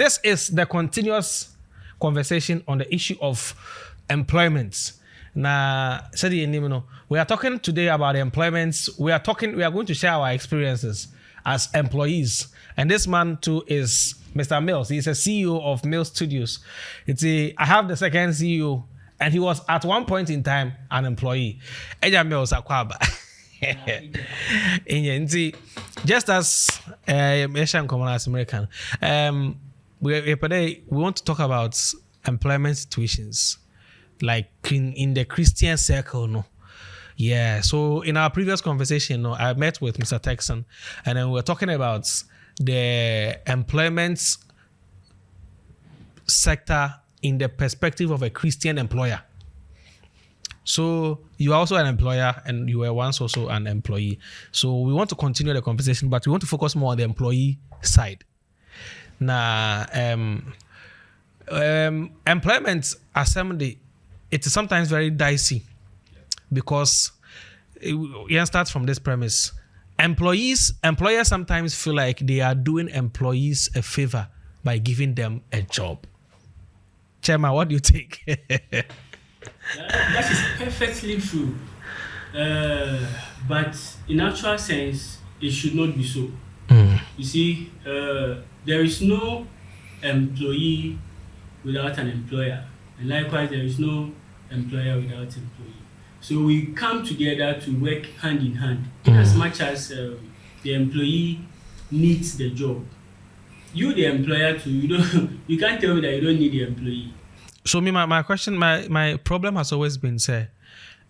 this is the continuous conversation on the issue of employment. Now, we are talking today about employment. We are going to share our experiences as employees. And this man too is Mr. Mills. He's a CEO of Mills Studios. I have the second CEO, and he was at one point in time an employee. Eja Mills Akwaba. Just as Asian common as American, we want to talk about employment situations, like in the Christian circle, no. Yeah. So in our previous conversation, I met with Mr. Texan, and then we were talking about the employment sector in the perspective of a Christian employer. So you are also an employer, and you were once also an employee. So we want to continue the conversation, but we want to focus more on the employee side. Now, employment assembly, it is sometimes very dicey because it starts from this premise. Employers sometimes feel like they are doing employees a favor by giving them a job. Chairman, what do you think? That is perfectly true. But in actual sense, it should not be so. You see, there is no employee without an employer. And likewise, there is no employer without employee. So we come together to work hand in hand. As much as the employee needs the job. You, the employer, too, you can't tell me that you don't need the employee. So my question, my problem has always been, say,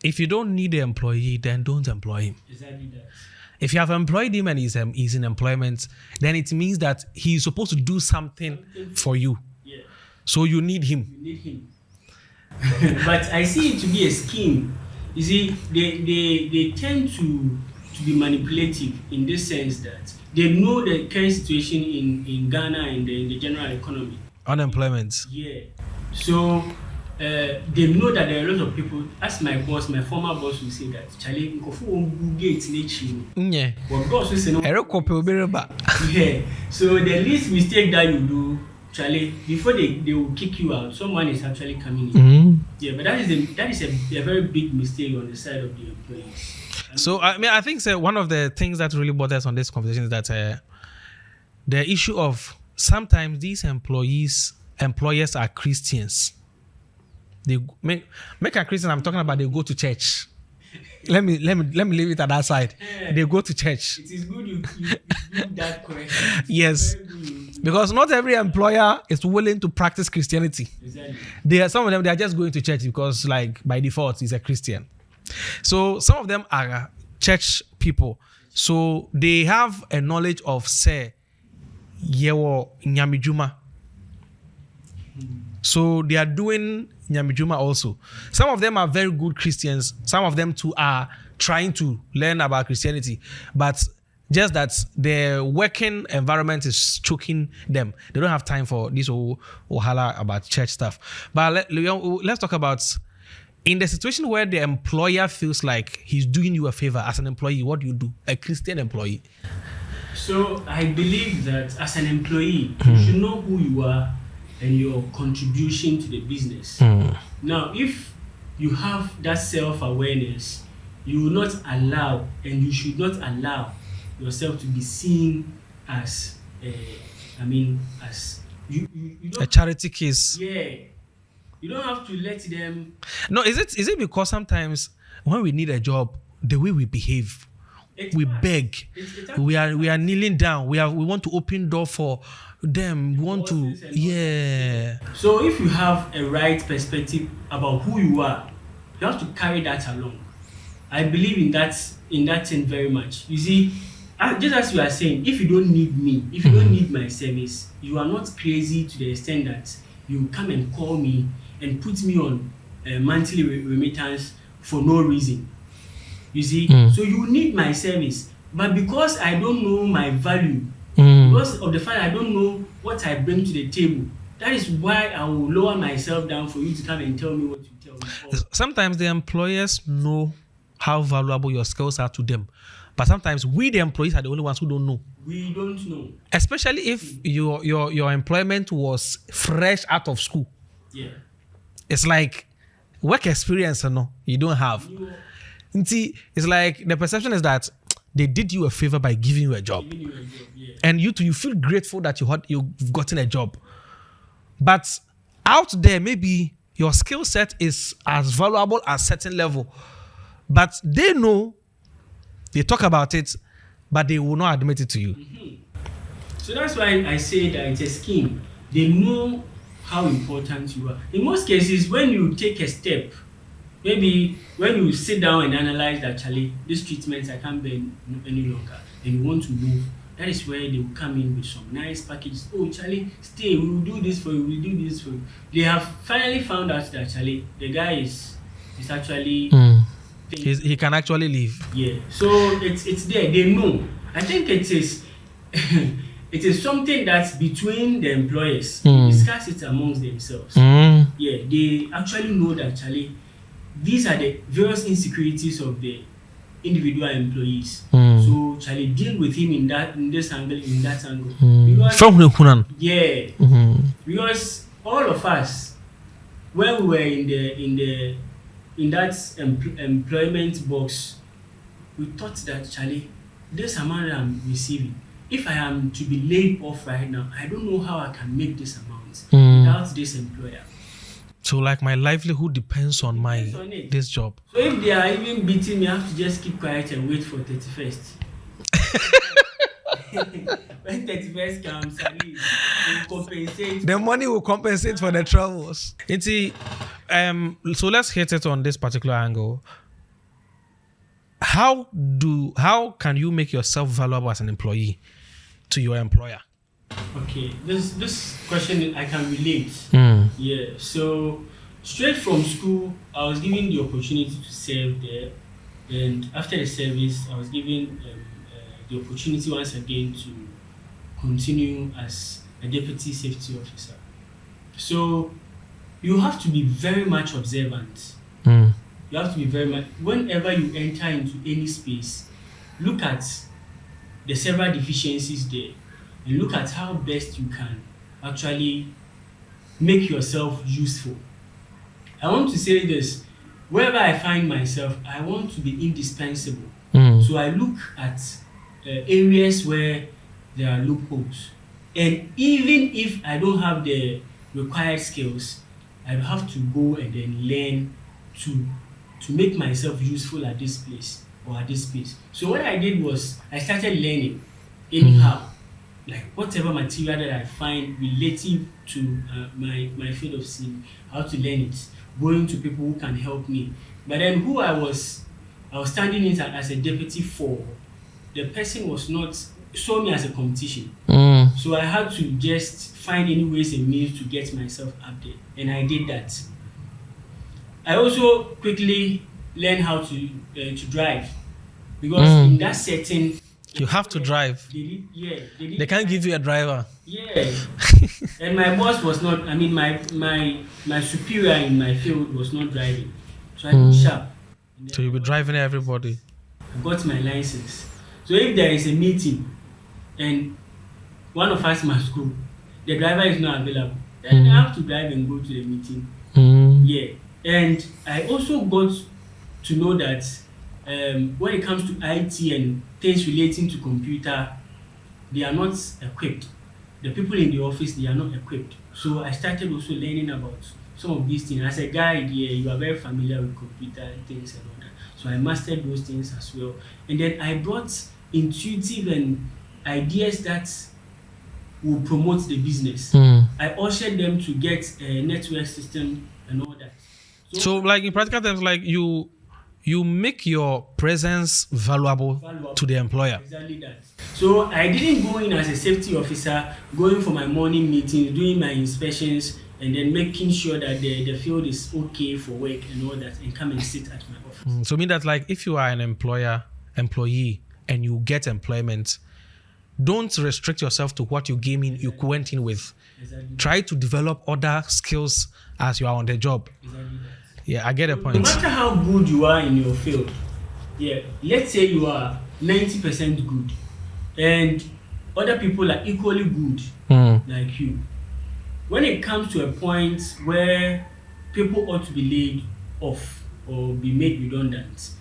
if you don't need the employee, then don't employ him. Exactly that. If you have employed him and he's in employment, then it means that he's supposed to do something for you. Yeah. So you need him. You need him. But I see it to be a scheme. You see, they tend to be manipulative in this sense that they know the current situation in Ghana and in the general economy. Unemployment. Yeah. So they know that there are a lot of people. As my former boss will say that Charlie, Yeah. But boss will say no. Yeah. So the least mistake that you do, Charlie, before they will kick you out, someone is actually coming in. Mm-hmm. Yeah, but that is a very big mistake on the side of the employees. So I think one of the things that really bothers on this conversation is that the issue of sometimes these employers are Christians. They make a Christian. I'm talking about they go to church. Let me leave it at that side. Yeah. They go to church. It is good you do that question. Yes, because not every employer is willing to practice Christianity. Exactly. Some of them, they are just going to church because, like, by default, he's a Christian. So some of them are church people. So they have a knowledge of, say, yewo nyamijuma. So they are doing nyamijuma also. Some of them are very good Christians. Some of them too are trying to learn about Christianity. But just that their working environment is choking them. They don't have time for this ohala about church stuff. But let's talk about in the situation where the employer feels like he's doing you a favor as an employee. What do you do? A Christian employee. So I believe that as an employee, you should know who you are and your contribution to the business. Now, if you have that self-awareness, you will not allow, and you should not allow yourself to be seen as, as you don't, a charity case. Yeah, you don't have to let them. No, is it because sometimes when we need a job, the way we behave, we beg, we are kneeling down, we want to open door for them, we want to, yeah. So if you have a right perspective about who you are, you have to carry that along. I believe in that thing very much. You see, just as you are saying, if you don't need me, if you don't need my service, you are not crazy to the extent that you come and call me and put me on monthly remittance for no reason. You see, so you need my service, but because I don't know my value, because of the fact I don't know what I bring to the table, that is why I will lower myself down for you to come and tell me what you tell me. Sometimes the employers know how valuable your skills are to them, But sometimes we, the employees, are the only ones who don't know. We don't know. Especially if your employment was fresh out of school. Yeah. It's like work experience, you don't have. See, it's like the perception is that they did you a favor by giving you a job. Yeah. And you too, you feel grateful that you've gotten a job. But out there, maybe your skill set is as valuable at a certain level. But they know, they talk about it, but they will not admit it to you. So that's why I say that it's a scheme. They know how important you are. In most cases, when you take a step, maybe when you sit down and analyze that, Charlie, this treatment I can't bear any longer, and you want to move, that is where they will come in with some nice packages. Oh, Charlie, stay, we will do this for you, we will do this for you. They have finally found out that, Charlie, the guy is actually... He can actually leave. Yeah, so it's there. They know. I think it is it is something that's between the employers. They discuss it amongst themselves. Yeah, they actually know that, Charlie, these are the various insecurities of the individual employees. So Charlie, deal with him in this angle, in that angle. Because because all of us, when we were in that employment box, we thought that, Charlie, this amount I'm receiving, if I am to be laid off right now, I don't know how I can make this amount without this employer. So like my livelihood depends on this job. So if they are even beating me, I have to just keep quiet and wait for 31st. When 31st comes, at least will compensate. The money will compensate for the travels. So let's hit it on this particular angle. How can you make yourself valuable as an employee to your employer? Okay, this question I can relate. Yeah, so straight from school, I was given the opportunity to serve there, and after the service, I was given the opportunity once again to continue as a deputy safety officer. So you have to be very much observant. You have to be very much, whenever you enter into any space, look at the several deficiencies there and look at how best you can actually make yourself useful. I want to say this, wherever I find myself, I want to be indispensable. So I look at areas where there are loopholes. And even if I don't have the required skills, I have to go and then learn to make myself useful at this place or at this space. So what I did was I started learning anyhow, like whatever material that I find relative to my field of scene, how to learn it, going to people who can help me. But then who I was standing in as a deputy for, the person saw me as a competition. So I had to just find any ways and means to get myself up there, and I did that. I also quickly learned how to drive, because in that setting you have to drive. They can't give you a driver. Yeah, and my boss was not. I mean, my superior in my field was not driving, so I was sharp. So you'll be driving everybody. I got my license. So if there is a meeting and one of us must go, the driver is not available, then I have to drive and go to the meeting. Yeah, and I also got to know that when it comes to IT and things relating to computer, they are not equipped. The people in the office, they are not equipped. So I started also learning about some of these things. As a guide, you are very familiar with computer things and all that. So I mastered those things as well. And then I brought intuitive and ideas that will promote the business. I ushered them to get a network system and all that. So like in practical terms, like you make your presence valuable to the employer. Exactly that. So I didn't go in as a safety officer, going for my morning meetings, doing my inspections, and then making sure that the field is okay for work and all that, and come and sit at my office. So mean that like if you are an employee and you get employment, don't restrict yourself to what you went in with. Exactly. Try to develop other skills as you are on the job. Exactly. Yeah, I get a point. No matter how good you are in your field, let's say you are 90% good, and other people are equally good like you. When it comes to a point where people ought to be laid off or be made redundant,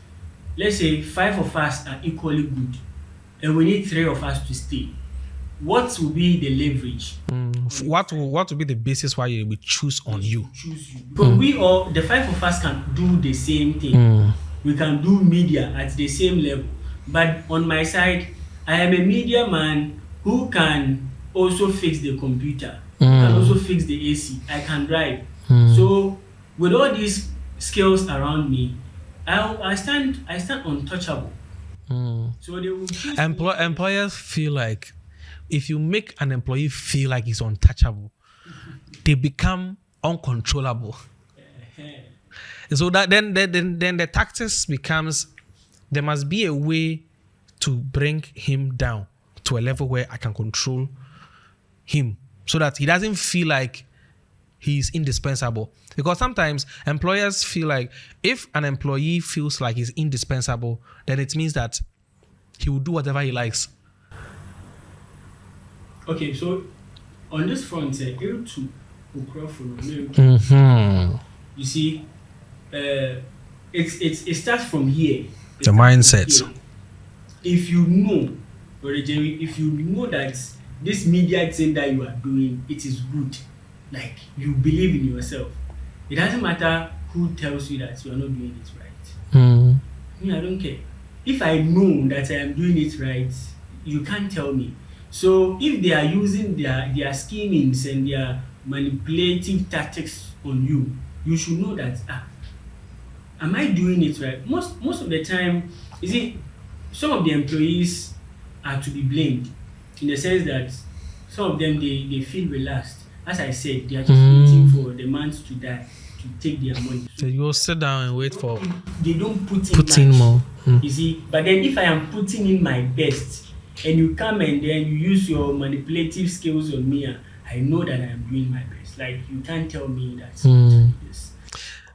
let's say 5 of us are equally good and we need 3 of us to stay, what will be the leverage? What will be the basis why you will choose on you? Choose you. Because we all, the 5 of us can do the same thing. We can do media at the same level. But on my side, I am a media man who can also fix the computer, can also fix the AC, I can drive. So with all these skills around me, I stand untouchable. So they will choose employers feel like if you make an employee feel like he's untouchable, they become uncontrollable. So that then the tactics becomes there must be a way to bring him down to a level where I can control him so that he doesn't feel like he's indispensable. Because sometimes employers feel like if an employee feels like he's indispensable, then it means that he will do whatever he likes. Okay, so on this front, you see, it starts from here. The mindset. Here. If you know, if you know that this media thing that you are doing, it is good, like you believe in yourself, it doesn't matter who tells you that you are not doing it right. Me, I don't care. If I know that I am doing it right, you can't tell me. So if they are using their schemings and their manipulative tactics on you, you should know that am I doing it right? Most of the time, you see, some of the employees are to be blamed in the sense that some of them they feel relaxed. As I said, they are just waiting for the month to die to take their money. So you will sit down and wait for. They don't put in more. You see, but then if I am putting in my best, and you come and then you use your manipulative skills on me, I know that I am doing my best. Like you can't tell me that.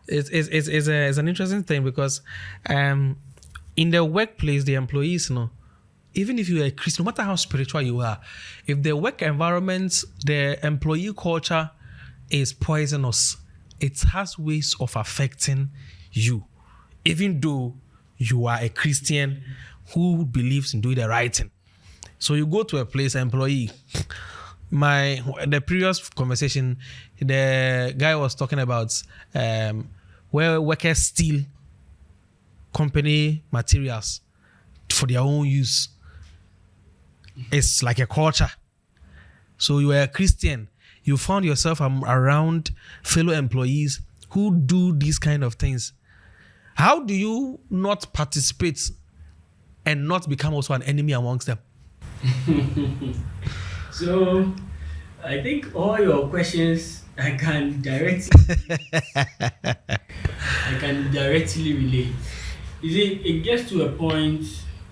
It's an interesting thing because in the workplace, the employees, even if you are a Christian, no matter how spiritual you are, if the work environment, the employee culture is poisonous, it has ways of affecting you, even though you are a Christian who believes in doing the right thing. So you go to a place, employee. The previous conversation, the guy was talking about where workers steal company materials for their own use. It's like a culture. So you are a Christian. You found yourself around fellow employees who do these kind of things. How do you not participate and not become also an enemy amongst them? So, I think all your questions I can directly relate. You see, it gets to a point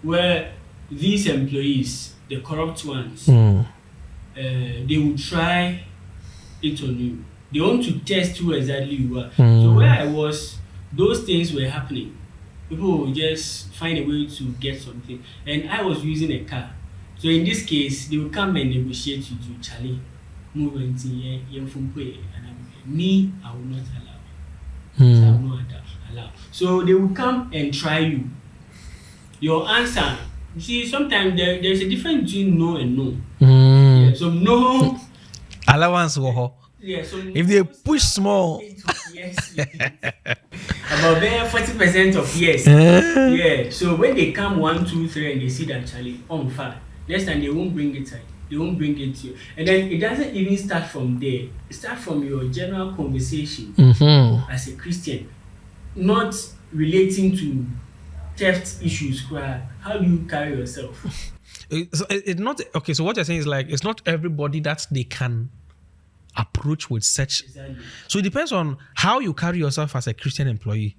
where these employees, the corrupt ones, they will try it on you. They want to test who exactly you are. So where I was, those things were happening. People will just find a way to get something. And I was using a car. So in this case, they will come and negotiate with you, Charlie. Move into me, I will not allow. So I will not allow. So they will come and try you. Your answer. You see, sometimes there's a difference between no and no. Yeah, so no. Allowance will. Yeah, so if they push small. Yes. About there 40% of yes. Yeah. So when they come 1, 2, 3 and they see that Charlie on fire, next time they won't bring it. They won't bring it to you. And then it doesn't even start from there. It starts from your general conversation as a Christian, not relating to theft issues. How do you carry yourself? It's not okay. So what you're saying is like it's not everybody that they can approach with such. Exactly. So it depends on how you carry yourself as a Christian employee.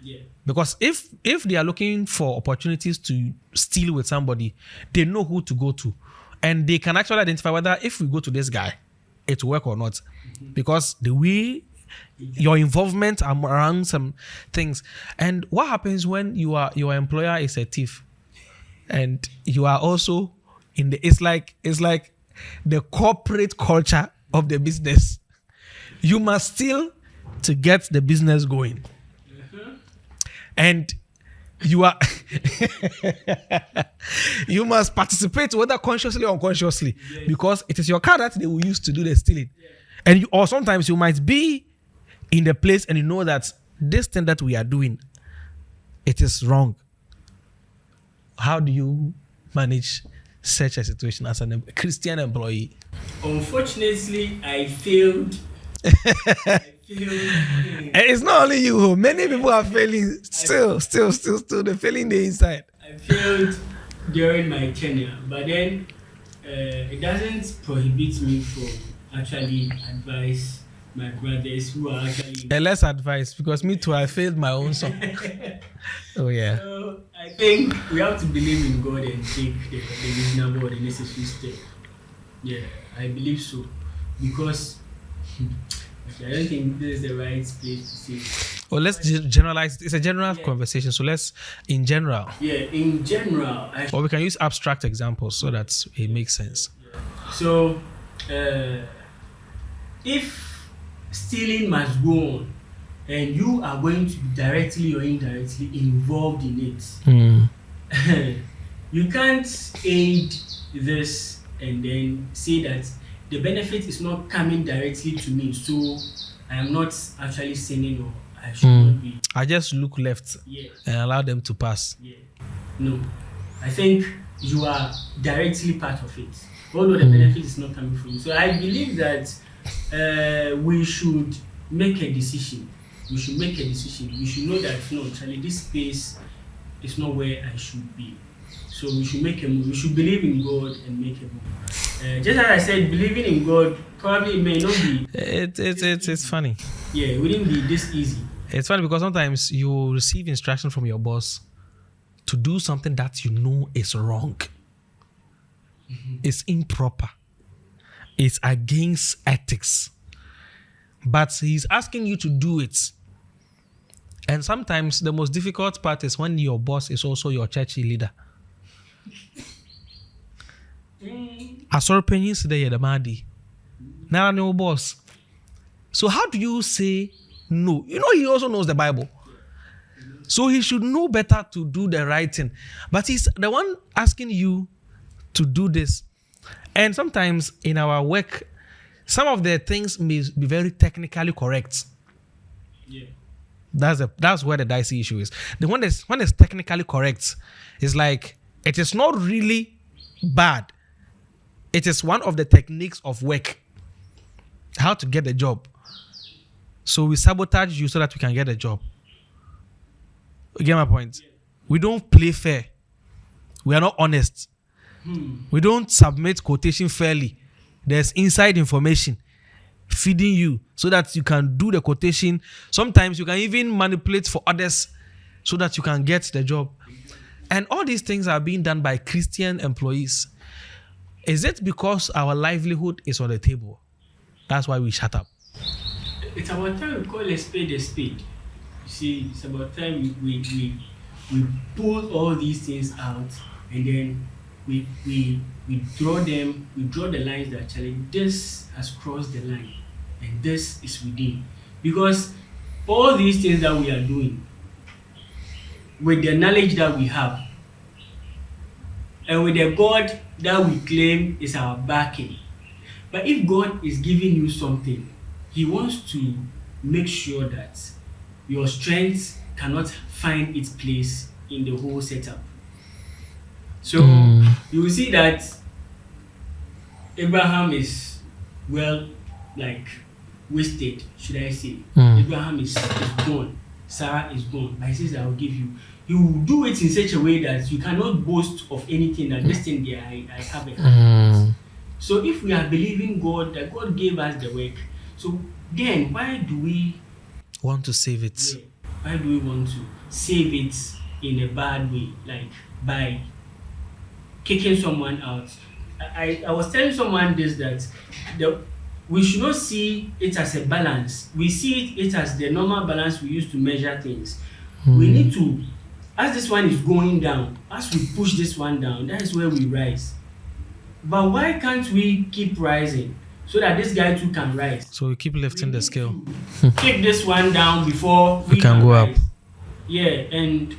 Yeah. Because if they are looking for opportunities to steal with somebody, they know who to go to. And they can actually identify whether if we go to this guy, it will work or not. Because the way your involvement around some things. And what happens when your employer is a thief? and you are also in the, it's like the corporate culture of the business. You must steal to get the business going. And you are you must participate, whether consciously or unconsciously, because it is your car that they will use to do the stealing. And or sometimes you might be in the place and you know that this thing that we are doing, it is wrong. How do you manage such a situation as a Christian employee? Unfortunately, I failed. And it's not only you. Many people are failing. Still. They're failing the inside. I failed during my tenure, but then it doesn't prohibit me from actually advise my brothers who are actually. Less advice, because me too, I failed my own son. Oh yeah. So I think we have to believe in God and take the reasonable or the necessary step. Yeah, I believe so, because I don't think this is the right place to say. Well, let's generalize. It's a general conversation, so let's, in general. Yeah, in general. Or we can use abstract examples so that it makes sense. Yeah. So, if stealing must go on, and you are going to be directly or indirectly involved in it, you can't aid this and then say that the benefit is not coming directly to me, so I am not actually sinning or I should not be. I just look left and allow them to pass. Yeah. No, I think you are directly part of it, although the benefit is not coming from you. So I believe that we should make a decision. We should know that no, actually this space is not where I should be. So we should make a move. We should believe in God and make a move. Just as I said, believing in God probably may not be. It's funny. Yeah, it wouldn't be this easy. It's funny because sometimes you receive instruction from your boss to do something that you know is wrong. It's improper. It's against ethics. But he's asking you to do it. And sometimes the most difficult part is when your boss is also your churchy leader. Asor si de yedamadi. Now no boss. So how do you say no? You know he also knows the Bible. So he should know better to do the right thing. But he's the one asking you to do this. And sometimes in our work, some of the things may be very technically correct. Yeah. That's where the dicey issue is. When it's technically correct, it's like it is not really bad. It is one of the techniques of work. How to get the job. So we sabotage you so that we can get a job. You get my point? Yeah. We don't play fair. We are not honest. We don't submit quotation fairly. There's inside information feeding you so that you can do the quotation. Sometimes you can even manipulate for others so that you can get the job. And all these things are being done by Christian employees. Is it because our livelihood is on the table? That's why we shut up. It's about time we call a spade a spade. You see, it's about time we pull all these things out, and then we draw them, we draw the lines that actually this has crossed the line and this is within. Because all these things that we are doing with the knowledge that we have and with the God that we claim is our backing. But if God is giving you something, He wants to make sure that your strength cannot find its place in the whole setup. So you will see that Abraham is wasted, should I say. Abraham is gone. Sarah is gone. But He says, I will give you. He will do it in such a way that you cannot boast of anything that this thing there I have a hand. So if we are believing God, that God gave us the work, so then why do we want to save it? Yeah, why do we want to save it in a bad way, like by kicking someone out? I was telling someone this, that we should not see it as a balance. We see it as the normal balance we use to measure things. We need to as this one is going down, as we push this one down, that is where we rise. But why can't we keep rising so that this guy too can rise? So we keep lifting the scale. Keep this one down before we can go rise. up. Yeah, and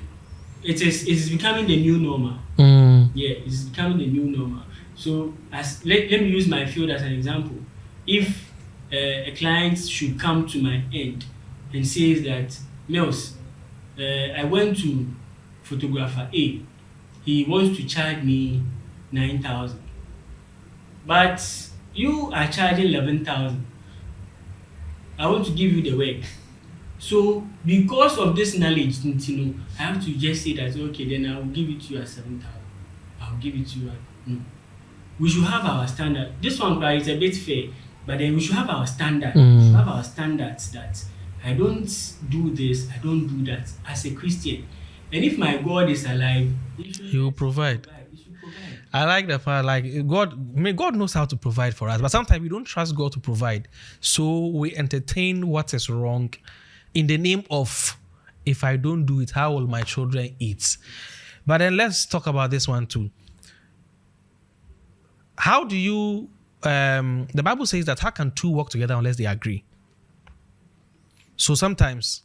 it is becoming the new normal. Yeah, it's becoming the new normal. So let me use my field as an example. If a client should come to my end and says that, Mills, I went to photographer A, he wants to charge me 9,000, but you are charging 11,000. I want to give you the work. So because of this knowledge, I have to just say that, okay, then I will give it to you at 7,000. I'll give it to you at no. We should have our standard. This one is a bit fair, but then we should have our standard. We should have our standards that I don't do this, I don't do that as a Christian. And if my God is alive, He will provide. He should provide. I like the part, like God knows how to provide for us, but sometimes we don't trust God to provide. So we entertain what is wrong in the name of, if I don't do it, how will my children eat? But then let's talk about this one too. How do you, the Bible says that how can two work together unless they agree? So sometimes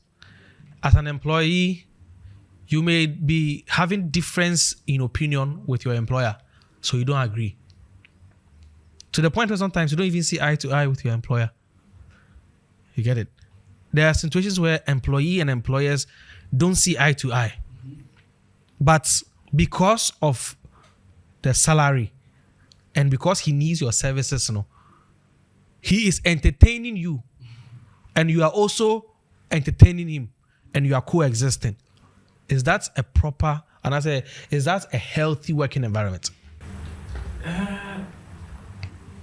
as an employee, you may be having difference in opinion with your employer, so you don't agree. To the point where sometimes you don't even see eye to eye with your employer. You get it? There are situations where employee and employers don't see eye to eye. But because of the salary and because he needs your services, he is entertaining you and you are also entertaining him and you are coexisting. Is that a proper, and I say, is that a healthy working environment?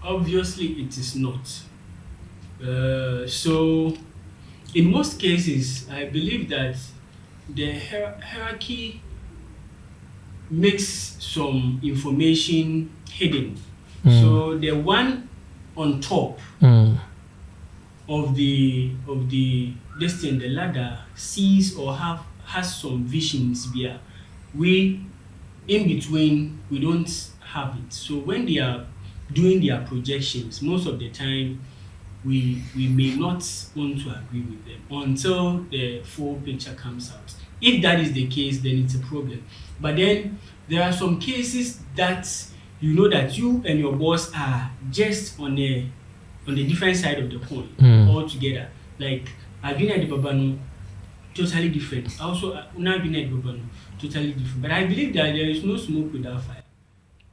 Obviously, it is not. So, in most cases, I believe that the hierarchy makes some information hidden. So the one on top of the this thing, the ladder, sees or has some visions there. We in between, we don't have it. So when they are doing their projections, most of the time we may not want to agree with them until the full picture comes out. If that is the case, then it's a problem. But then there are some cases that you know that you and your boss are just on the different side of the coin altogether. Like Agina de Babano, totally different. Also, Unagina de Babano, totally different. But I believe that there is no smoke without fire.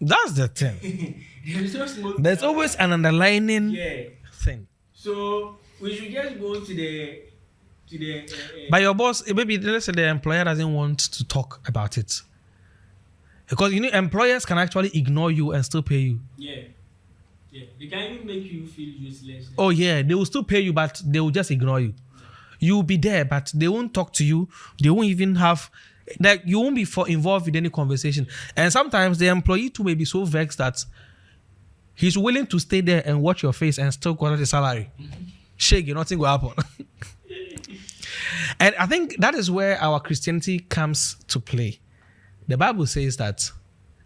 That's the thing. There is no smoke. There's always an underlining thing. So we should just go to the. But your boss, maybe let's say the employer doesn't want to talk about it, because employers can actually ignore you and still pay you. Yeah, they can even make you feel useless. Oh yeah, they will still pay you, but they will just ignore you. You will be there, but they won't talk to you. They won't even have, like, you won't be involved with any conversation. And sometimes the employee too may be so vexed that he's willing to stay there and watch your face and still collect the salary. Shake, nothing will happen. And I think that is where our Christianity comes to play. The Bible says that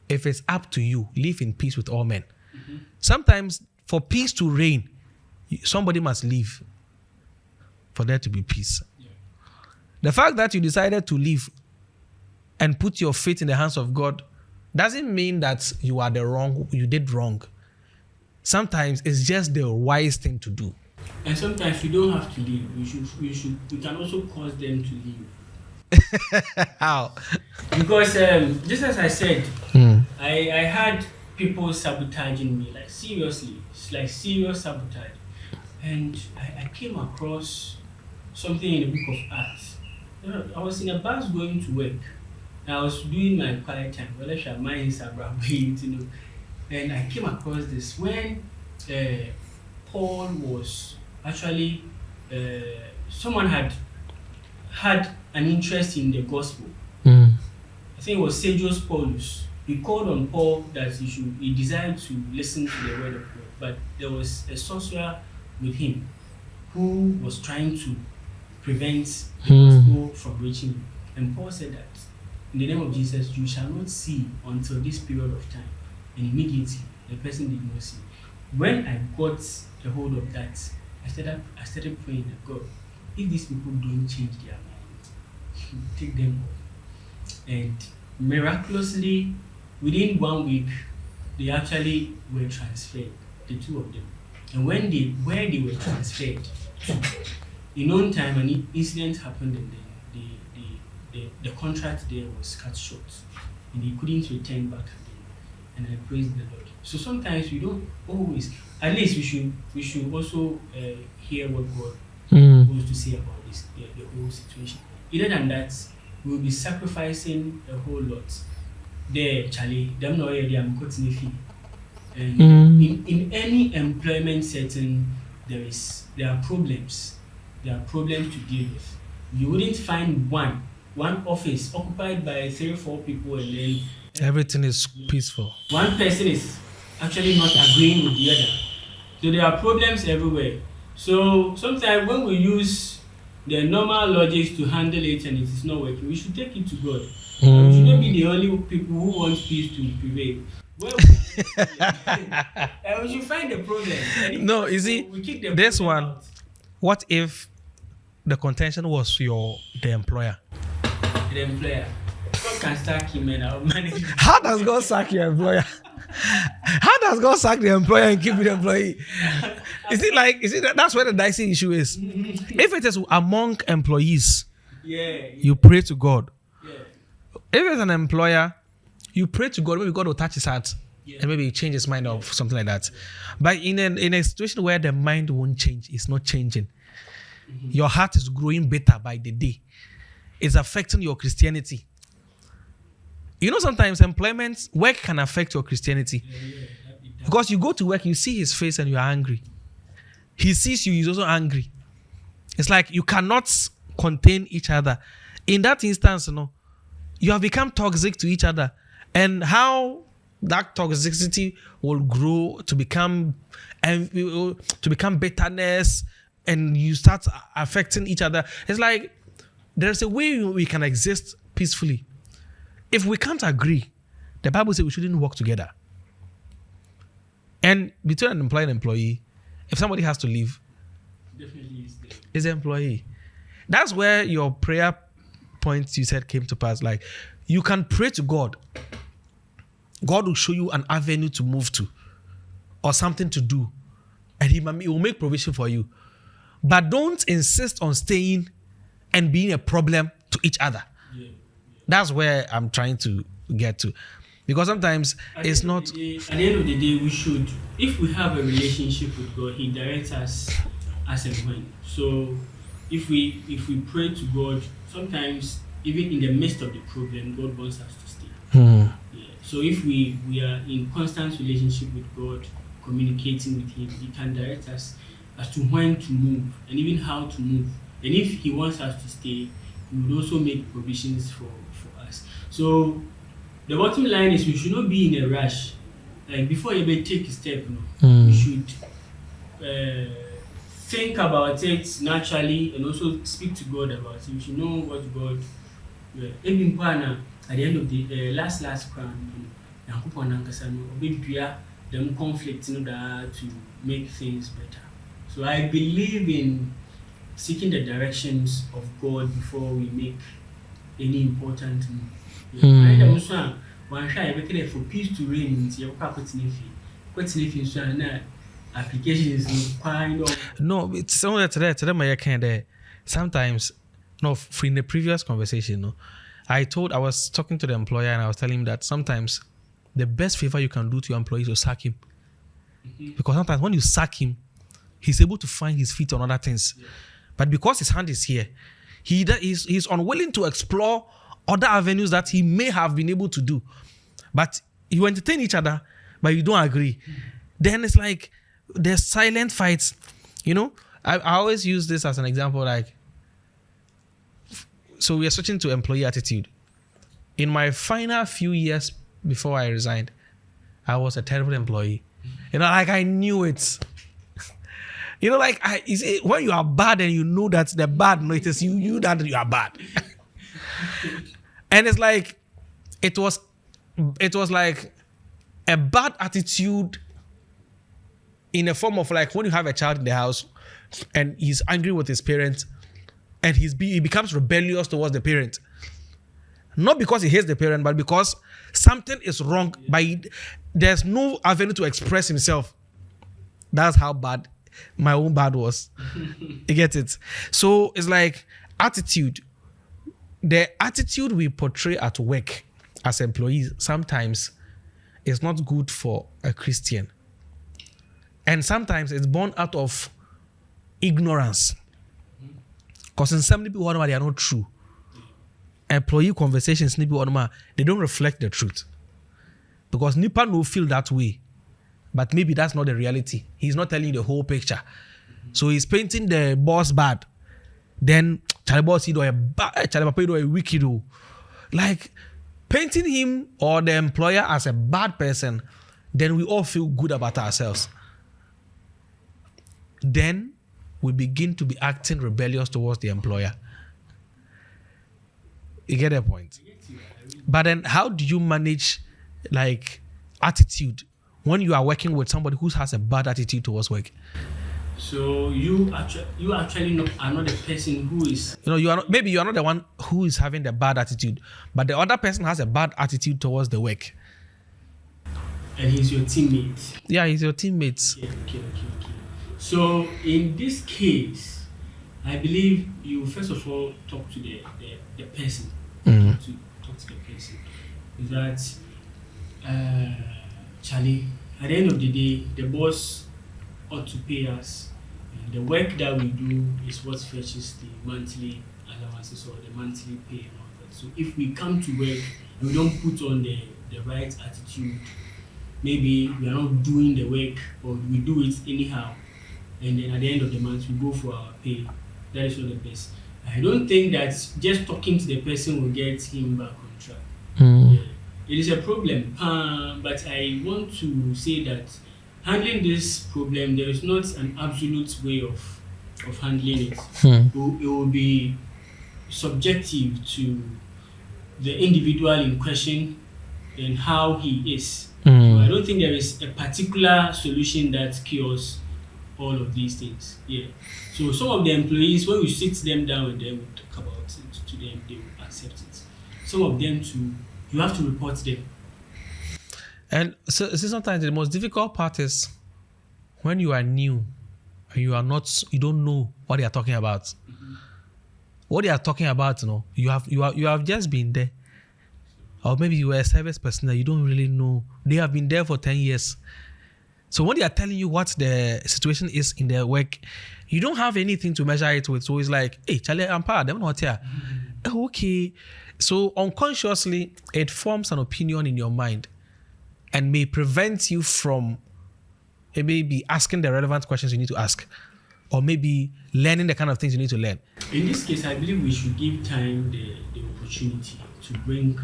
if it's up to you, live in peace with all men. Sometimes for peace to reign, somebody must leave for there to be peace. The fact that you decided to leave and put your faith in the hands of God doesn't mean that you did wrong. Sometimes it's just the wise thing to do. And sometimes you don't have to leave. We can also cause them to leave. How? Because just as I said, I had people sabotaging me, like seriously. It's like serious sabotage. And I came across something in the book of Acts. I was in a bus going to work. And I was doing my quiet time. Well, actually, my Instagram, and I came across this when Paul was actually, someone had an interest in the gospel. I think it was Sergius Paulus. He called on Paul that he desired to listen to the word of God. But there was a sorcerer with him who was trying to prevent the gospel from reaching him. And Paul said that in the name of Jesus, you shall not see until this period of time. And immediately, the person did not see. When I got a hold of that, I started praying that God, if these people don't change their mind, take them off. And miraculously, within 1 week, they actually were transferred, the two of them. And where they were transferred, in no time an incident happened, and then the contract there was cut short, and they couldn't return back again. And I praise the Lord. So sometimes we don't always, at least we should also hear what God wants to say about this, the whole situation. Other than that, we'll be sacrificing a whole lot. There, Charlie, them know where they are cutting fee. And in any employment setting, there are problems. There are problems to deal with. You wouldn't find one office occupied by 3 or 4 people, and then everything is peaceful. One person is actually not agreeing with the other. So there are problems everywhere. So sometimes when we use the normal logics to handle it and it is not working, we should take it to God. We should not be the only people who want peace to prevail. Well, we should find the problem. No, you see, this one, out. What if the contention was the employer? The employer. God can sack him and I'll manage it. How does God sack your employer? How does God sack the employer and keep the employee? That's where the dicey issue is. If it is among employees, you pray to God. Yeah. If it's an employer, you pray to God. Maybe God will touch his heart and maybe change his mind or something like that. But in a situation where the mind won't change, it's not changing. Your heart is growing better by the day. It's affecting your Christianity. You know, sometimes work can affect your Christianity. Because you go to work, you see his face and you are angry. He sees you, he's also angry. It's like you cannot contain each other. In that instance, you have become toxic to each other. And how that toxicity will grow to become bitterness, and you start affecting each other. It's like there's a way we can exist peacefully. If we can't agree, the Bible says we shouldn't work together. And between an employee and employee, if somebody has to leave, Definitely it's the employee. That's where your prayer points you said came to pass. Like, you can pray to God. God will show you an avenue to move to or something to do. And he will make provision for you. But don't insist on staying and being a problem to each other. That's where I'm trying to get to. Because sometimes it's not... At the end of the day, we should, if we have a relationship with God, he directs us as and when. So if we pray to God, sometimes even in the midst of the problem, God wants us to stay. So if we are in constant relationship with God, communicating with him, he can direct us as to when to move and even how to move. And if he wants us to stay, he would also make provisions for us. So the bottom line is we should not be in a rush. Like before you may take a step, we should think about it naturally and also speak to God about it. We should know what God. At the end of the last crown, them conflict to make things better. So I believe in seeking the directions of God before we make any important move. For peace to reign, applications no, it's somewhere today my kind sometimes in the previous conversation, I was talking to the employer and I was telling him that sometimes the best favor you can do to your employee is to sack him. Because sometimes when you sack him, he's able to find his feet on other things. But because his hand is here, he's unwilling to explore other avenues that he may have been able to do. But you entertain each other, but you don't agree. Then it's like there's silent fights. I always use this as an example, like, so we are switching to employee attitude. In my final few years before I resigned, I was a terrible employee. I knew it. When you are bad and you know that the bad, it is you that you are bad. And it's like, it was like a bad attitude in a form of like when you have a child in the house and he's angry with his parents and he becomes rebellious towards the parent. Not because he hates the parent, but because something is wrong, but there's no avenue to express himself. That's how bad my own bad was. You get it? So it's like attitude. The attitude we portray at work as employees sometimes is not good for a Christian. And sometimes it's born out of ignorance. Because in some people, they are not true. Employee conversations, they don't reflect the truth. Because Nipa will feel that way. But maybe that's not the reality. He's not telling you the whole picture. So he's painting the boss bad. Then Charlie boss is a wicked. Like painting him or the employer as a bad person, then we all feel good about ourselves. Then we begin to be acting rebellious towards the employer. You get that point? But then how do you manage like attitude when you are working with somebody who has a bad attitude towards work? So you actually are not the person who is. You are not, maybe you are not the one who is having the bad attitude, but the other person has a bad attitude towards the work. And he's your teammate. Yeah, he's your teammate. Okay. So in this case, I believe you first of all talk to the person. Talk to the person. Is that Charlie? At the end of the day, the boss ought to pay us. And the work that we do is what fetches the monthly allowances or the monthly pay and all that. So if we come to work and we don't put on the right attitude, maybe we are not doing the work or we do it anyhow, and then at the end of the month we go for our pay. That is not the best. I don't think that just talking to the person will get him back on track. Yeah. It is a problem, but I want to say that handling this problem, there is not an absolute way of handling it. It will be subjective to the individual in question and how he is. So I don't think there is a particular solution that cures all of these things. Yeah. So some of the employees, when we sit them down and then we talk about it to them, they will accept it. Some of them too, you have to report them. And so sometimes the most difficult part is when you are new and you don't know what they are talking about. What they are talking about, you have just been there. Or maybe you were a service personnel, you don't really know. They have been there for 10 years. So when they are telling you what the situation is in their work, you don't have anything to measure it with. So it's like, hey, Charlie, I'm part of them not here. Okay. So unconsciously, it forms an opinion in your mind and may prevent you from maybe asking the relevant questions you need to ask, or maybe learning the kind of things you need to learn. In this case, I believe we should give time the opportunity to bring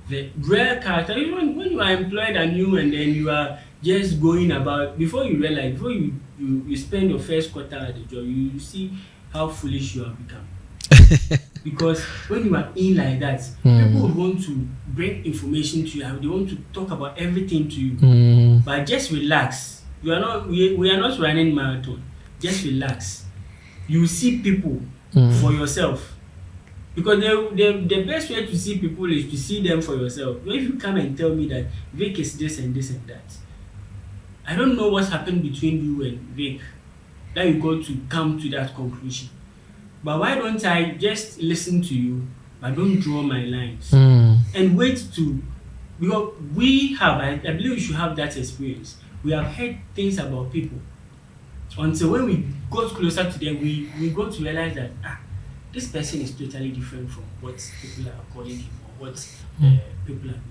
the rare character. Even when you are employed anew and then you are just going about, before you realize, before you spend your first quarter at the job, you see how foolish you have become. Because when you are in like that, people want to bring information to you. They want to talk about everything to you. But just relax. We are not running marathon. Just relax. You see people for yourself. Because the best way to see people is to see them for yourself. If you come and tell me that Vic is this and this and that, I don't know what's happened between you and Vic that you got to come to that conclusion. But why don't I just listen to you, but don't draw my lines and wait to, because I believe we should have that experience. We have heard things about people until when we got closer to them, we got to realize that this person is totally different from what people are calling him or what people are doing.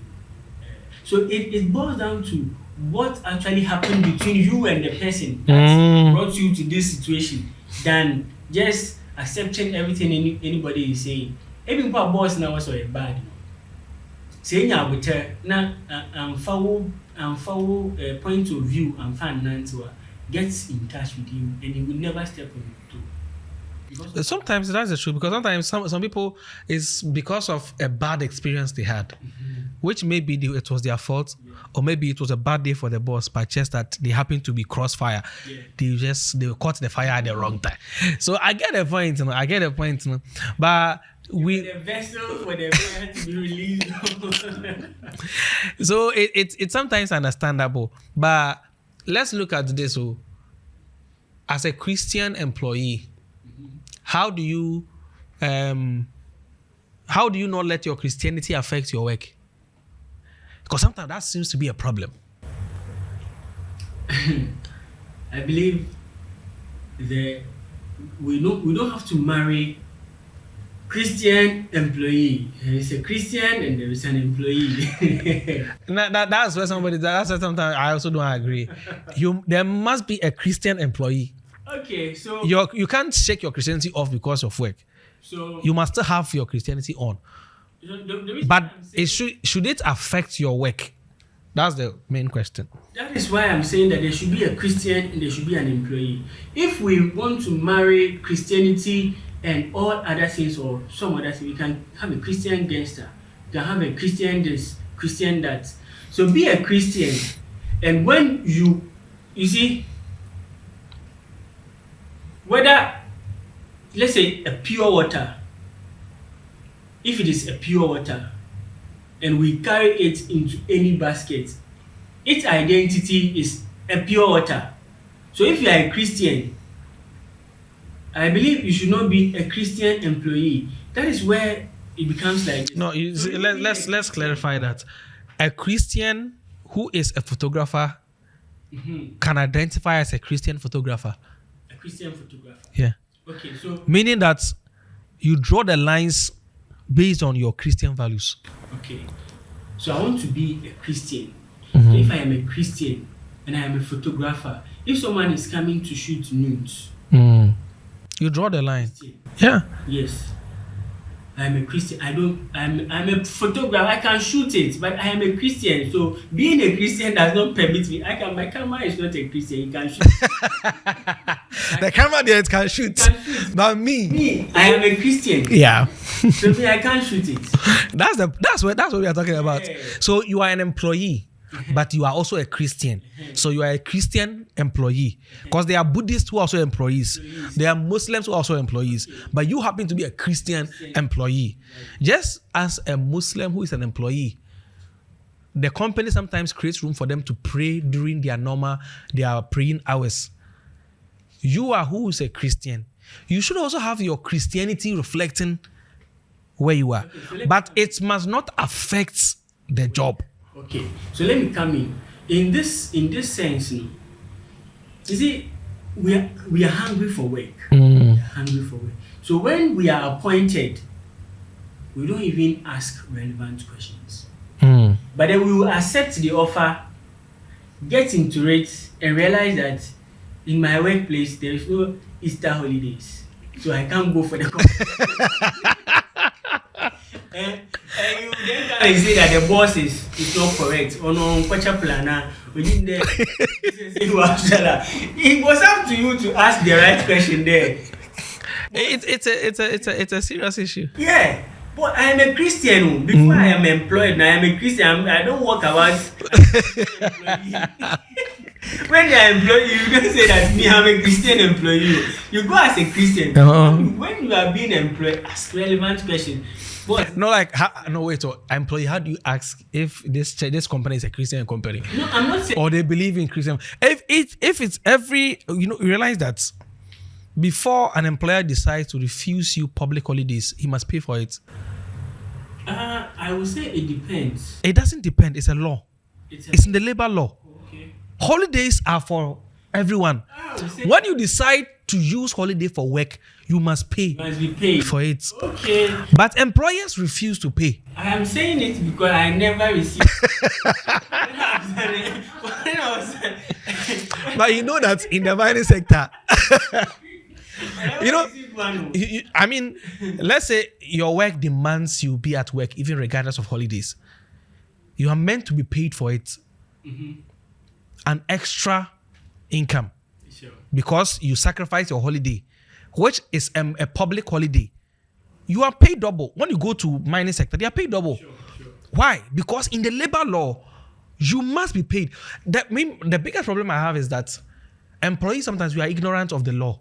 So it boils down to what actually happened between you and the person that brought you to this situation than just accepting everything anybody is saying. Even for boss now was bad. Saying ya better na follow point of view and fan nantua gets in touch with him and he will never step on your toe. Sometimes that's the truth, because sometimes some people is because of a bad experience they had. which maybe it was their fault, or maybe it was a bad day for the boss, but just that they happened to be crossfire. They caught the fire at the wrong time. So I get the point, but the vessel for the fire to be released. So it's sometimes understandable, but let's look at this. So, as a Christian employee, how do you not let your Christianity affect your work? Because sometimes that seems to be a problem. I believe we don't have to marry Christian employee. There is a Christian and there is an employee. That's where that's where sometimes I also don't agree. There must be a Christian employee. Okay, so you can't shake your Christianity off because of work. So you must still have your Christianity on. But should it affect your work? That's the main question. That is why I'm saying that there should be a Christian and there should be an employee. If we want to marry Christianity and all other things or some other things, we can have a Christian gangster. We can have a Christian this, Christian that. So be a Christian. And when you see, whether, let's say, a pure water, if it is a pure water, and we carry it into any basket, its identity is a pure water. So if you are a Christian, I believe you should not be a Christian employee. That is where it becomes like this. No, let's clarify that. A Christian who is a photographer can identify as a Christian photographer. A Christian photographer. Yeah. Okay, so meaning that you draw the lines based on your Christian values. Okay. So I want to be a Christian. Mm-hmm. So if I am a Christian and I am a photographer, if someone is coming to shoot nudes, you draw the line. Christian, yeah. Yes. I am a Christian. I'm a photographer. I can shoot it, but I am a Christian. So being a Christian does not permit me. My camera is not a Christian. You can shoot. The camera there can shoot. But me, I am a Christian. Yeah. So me, I can't shoot it. That's what we are talking about. Yeah. So you are an employee, but you are also a Christian. So you are a Christian employee. Because there are Buddhists who are also employees. There are Muslims who are also employees. But you happen to be a Christian employee. Just as a Muslim who is an employee, the company sometimes creates room for them to pray during their praying hours. You are who is a Christian. You should also have your Christianity reflecting where you are. Okay, but it must not affect the job. Okay, so let me come in this sense. You see, we are hungry for work. We are hungry for work. So when we are appointed, we don't even ask relevant questions. But then we will accept the offer, get into it, and realize that in my workplace there is no Easter holidays, so I can't go for the conference. And you then come and say that the boss is not correct or no planner. It was up to you to ask the right question there. It's a serious issue. Yeah, but I am a Christian. Before I am employed, I am a Christian. I don't work about. When they are employed, you don't say that me, I'm a Christian employee. You go as a Christian. When you are being employed, ask relevant questions. But no, wait. So, employee, how do you ask if this company is a Christian company? No, I'm not saying. Or they believe in Christian. If it's every, you realize that before an employer decides to refuse you public holidays, he must pay for it. I would say it depends. It doesn't depend. It's a law. It's in the labor law. Okay. Holidays are for everyone. When you decide to use holiday for work, you must pay. Be paid for it. Okay. But employers refuse to pay. I am saying it because I never received. But you know that in the mining sector, I mean, let's say your work demands you be at work even regardless of holidays. You are meant to be paid for it. An extra income. Sure. Because you sacrifice your holiday, which is a public holiday. You are paid double. When you go to mining sector, they are paid double. Sure. Why? Because in the labor law, you must be paid. The biggest problem I have is that employees, sometimes we are ignorant of the law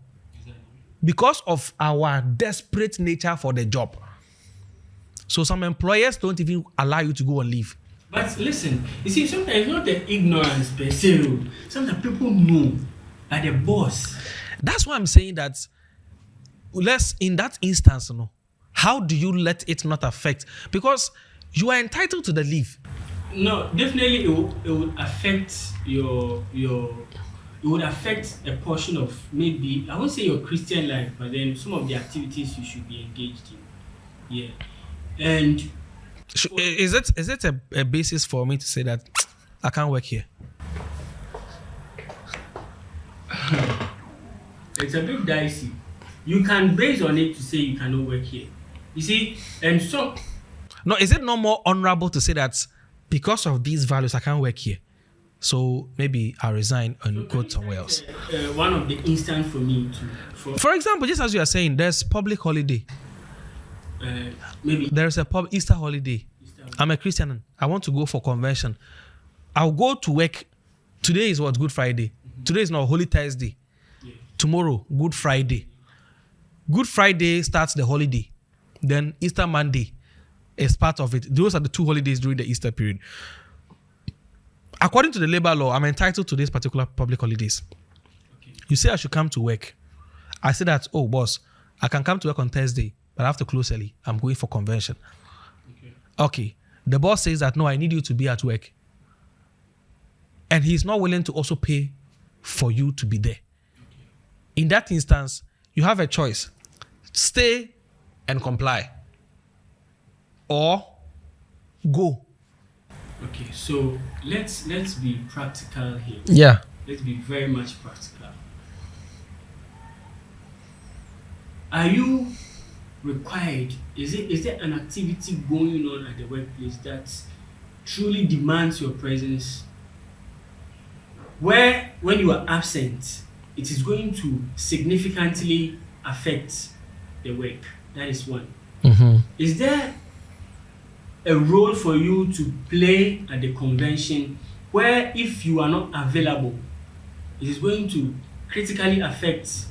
because of our desperate nature for the job. So some employers don't even allow you to go on leave. But listen, you see, sometimes it's not the ignorance per se. Sometimes people know that the boss. That's why I'm saying that in that instance, how do you let it not affect? Because you are entitled to the leave. No, definitely it would affect it would affect a portion of, maybe, I won't say your Christian life, but then some of the activities you should be engaged in. Yeah. And is it a basis for me to say that I can't work here? It's a bit dicey. You can base on it to say you cannot work here. You see, and so. No, is it not more honorable to say that because of these values I can't work here? So maybe I'll resign and go somewhere else. One of the instance for me for example, just as you are saying, there's public holiday. Maybe there's a Easter holiday. I'm a Christian. I want to go for convention. I'll go to work. Today is what? Good Friday. Mm-hmm. Today is not Holy Thursday. Yeah. Tomorrow, Good Friday. Good Friday starts the holiday. Then Easter Monday is part of it. Those are the 2 holidays during the Easter period. According to the labor law, I'm entitled to these particular public holidays. Okay. You say I should come to work. I say that, oh, boss, I can come to work on Thursday, but I have to close early. I'm going for convention. Okay. The boss says that, no, I need you to be at work. And he's not willing to also pay for you to be there. Okay. In that instance, you have a choice. Stay and comply. Or go. Okay, so let's be practical here. Yeah. Let's be very much practical. Are you required? Is there an activity going on at the workplace that truly demands your presence, where when you are absent, it is going to significantly affect the work? That is one. Mm-hmm. Is there a role for you to play at the convention where if you are not available, it is going to critically affect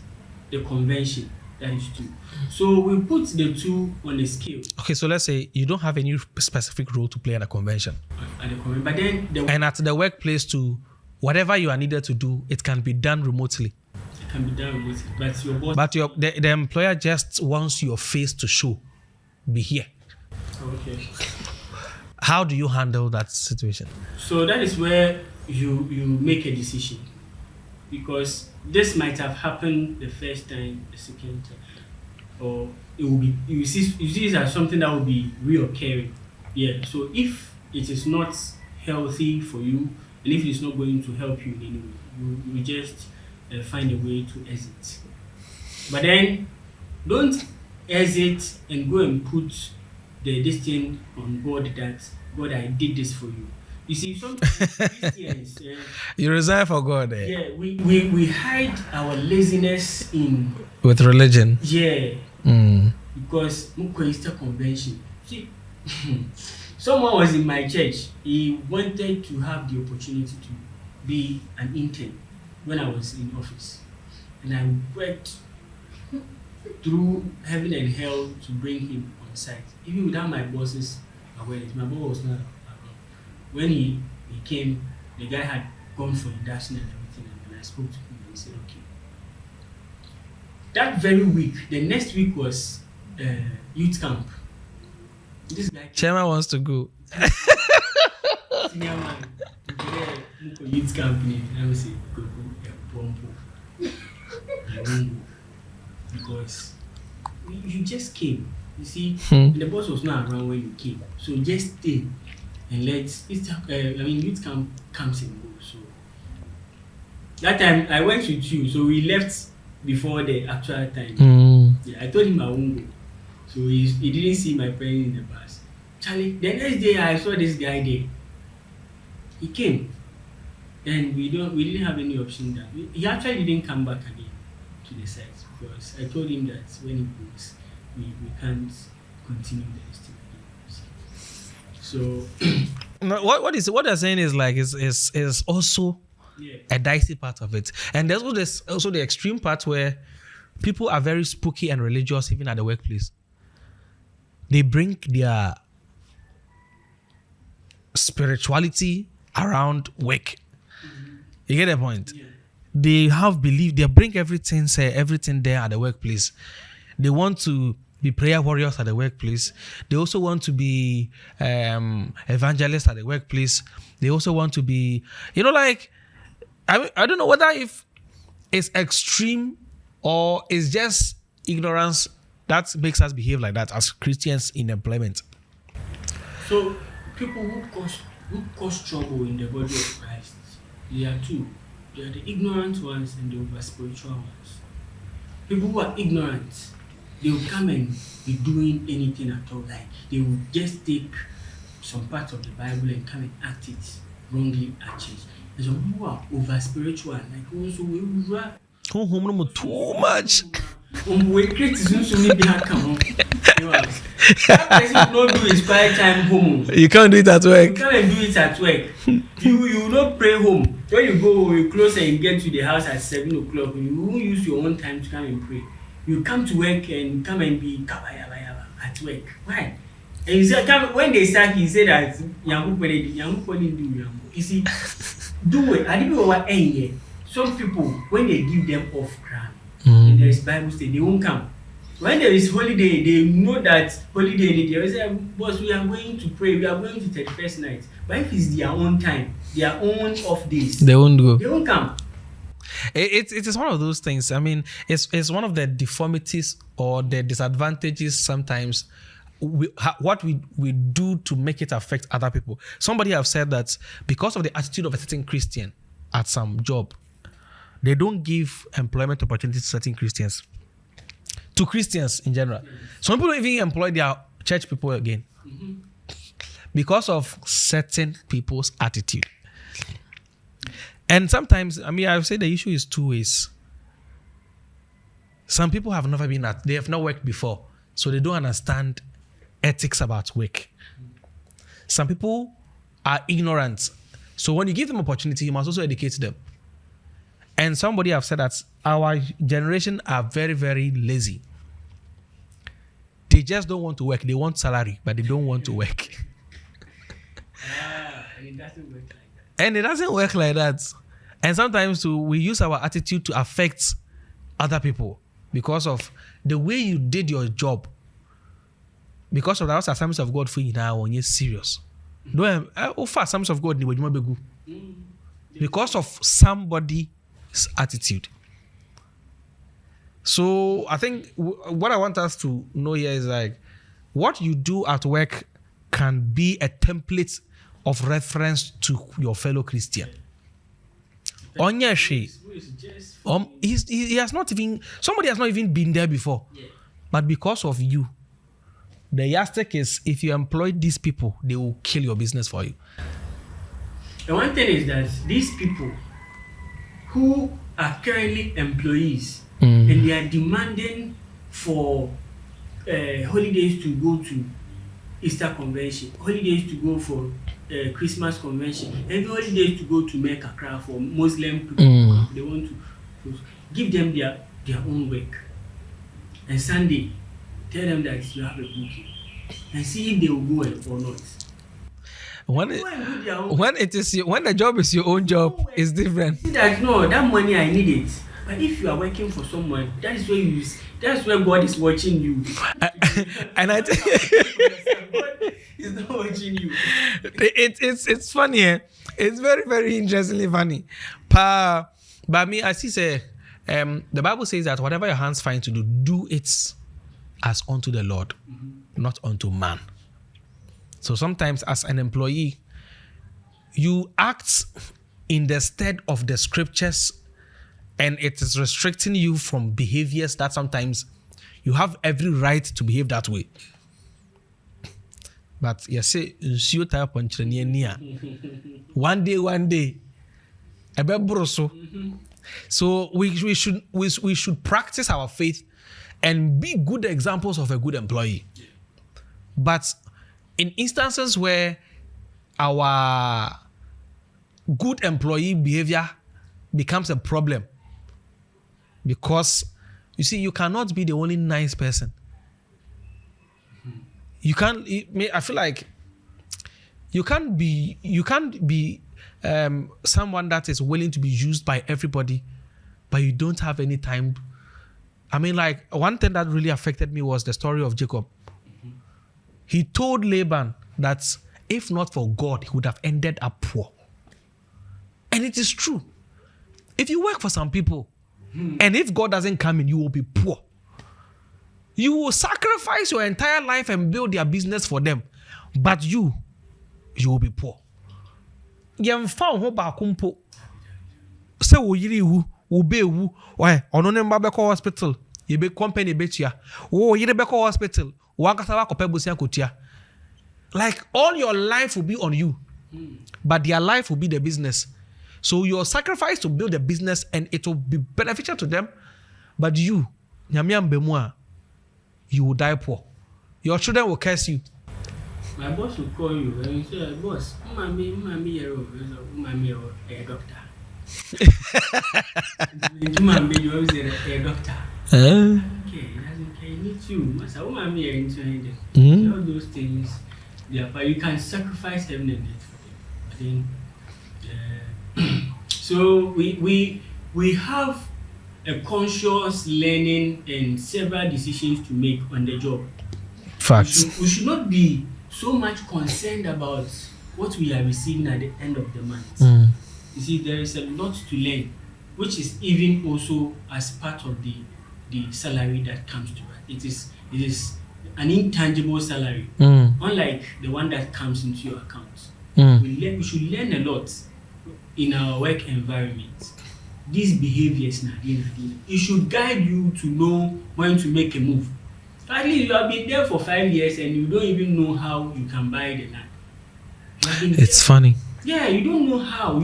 the convention? That is two. So we put the two on a scale. Okay, so let's say you don't have any specific role to play at a convention. At the convention, but then and at the workplace too, whatever you are needed to do, it can be done remotely. It can be done remotely, but your boss. But the employer just wants your face to show, be here. Okay. How do you handle that situation? So that is where you make a decision, because this might have happened the first time, the second time, or it will be. You see it as something that will be reoccurring. Yeah. So if it is not healthy for you, and if it's not going to help you in any way, you just find a way to exit. But then don't exit and go and put this thing on board that, God, I did this for you. You see, some Christians, you resign for God. Yeah, we hide our laziness with religion. Yeah, because Easter convention. See, someone was in my church. He wanted to have the opportunity to be an intern when I was in office, and I worked through heaven and hell to bring him on site, even without my boss's awareness. My boss was not around. When he came, the guy had gone for induction and everything, and I spoke to him and he said, okay. That very week, the next week was youth camp. This guy Chairman wants to go. Senior man, youth camp, and I say, go, because you just came. You see, the boss was not around when you came, so just stay and youth camp comes and goes. So that time I went with you, so we left before the actual time. Yeah, I told him I won't go, so he didn't see my friend in the bus. Charlie, the next day I saw this guy there. He came, and we didn't have any option that he actually didn't come back again to the site, because I told him that when he goes, we can't continue the estimate. So No, what they're saying is like is also yeah. a dicey part of it, and there's also the extreme part where people are very spooky and religious even at the workplace. They bring their spirituality around work. You get the point? Yeah. They have belief. They bring everything there at the workplace. They want to be prayer warriors at the workplace. They also want to be evangelists at the workplace. They also want to be, like, I don't know whether if it's extreme or it's just ignorance that makes us behave like that as Christians in employment. So people who cause trouble in the body of Christ, there are two. There are the ignorant ones and the over spiritual ones. People who are ignorant, they will come and be doing anything at all. Like they will just take some parts of the Bible and come and act it wrongly at church. And some people who are over spiritual, like also we Too much. we create that person will not do his quiet time home. You can't do it at work. You come and do it at work. You will not pray home. When you go, you close and you get to the house at 7 o'clock. You won't use your own time to come and pray. You come to work and come and be kabayaba at work. Why? And you say, when they start, he said that you see, do it. I didn't know what here. Some people, when they give them off ground, and there is Bible study, they won't come. When there is holiday, they know that holiday, they say, boss, we are going to pray, we are going to 31st night. But if it's their own time, their own off days, they won't go. They won't come. It is one of those things. I mean, it's one of the deformities or the disadvantages sometimes. What we do to make it affect other people. Somebody have said that because of the attitude of a certain Christian at some job, they don't give employment opportunities to certain Christians. To Christians in general. Some people don't even employ their church people again. Because of certain people's attitude. And sometimes, I mean, I would say the issue is two ways. Some people have never been they have not worked before, so they don't understand ethics about work. Some people are ignorant, so when you give them opportunity, you must also educate them. And somebody have said that our generation are very, very lazy. They just don't want to work. They want salary, but they don't want to work. And it doesn't work like that. And it doesn't work like that. And sometimes we use our attitude to affect other people because of the way you did your job. Because of that, Assemblies of God for you now when you're serious. Don't offer Assemblies of God because of somebody's attitude. So I think what I want us to know here is like what you do at work can be a template of reference to your fellow Christian. Onyeshi, he has not even, somebody has not even been there before. Yeah. But because of you, the yardstick is if you employ these people, they will kill your business for you. The one thing is that these people who are currently employees and they are demanding for holidays to go to Easter convention, holidays to go for Christmas convention, and holidays to go to Mecca crowd for Muslim people. They want to give them their own work. And Sunday, tell them that you have a booking and see if they will go or not. When the job is your own job, it's different. See that that money I need it. But if you are working for someone, that's where God is watching you. And I think God is not watching you. It's funny. It's very, very interestingly funny. But me, I see say the Bible says that whatever your hands find to do, do it as unto the Lord, not unto man. So sometimes as an employee, you act in the stead of the scriptures, and it is restricting you from behaviors that sometimes you have every right to behave that way. But you say, one day, so we should practice our faith and be good examples of a good employee. But in instances where our good employee behavior becomes a problem, because you see, you cannot be the only nice person. You can't. I feel like you can't be someone that is willing to be used by everybody, but you don't have any time. I mean, like, one thing that really affected me was the story of Jacob. He told Laban that if not for God, he would have ended up poor. And it is true. If you work for some people, and if God doesn't come in, you will be poor. You will sacrifice your entire life and build their business for them, but you will be poor. Yemfa ho ba kumpo. Se wo yiri wu, wo be wu, why ono ne mba beko hospital, ye be company betia. Wo yiri beko hospital, wa kasa wa kope busia kotia. Like, all your life will be on you, but their life will be the business. So your sacrifice to build a business, and it will be beneficial to them, but you, nyamiam bemua, you will die poor. Your children will curse you. My boss will call you and you say, boss, mommy, you're a doctor. Mommy, you're a doctor. Okay, that's okay. Me too. I said, mommy, you're into it. All those things, yeah, but you can sacrifice heaven and earth for them. I think, so we have a conscious learning and several decisions to make on the job. Facts. We should not be so much concerned about what we are receiving at the end of the month. You see, there is a lot to learn, which is even also as part of the salary that comes to us. It is an intangible salary, unlike the one that comes into your account. We should learn a lot in our work environment. These behaviors, it should guide you to know when to make a move. At least you have been there for 5 years and you don't even know how you can buy the land. It's funny. Yeah, you don't know how.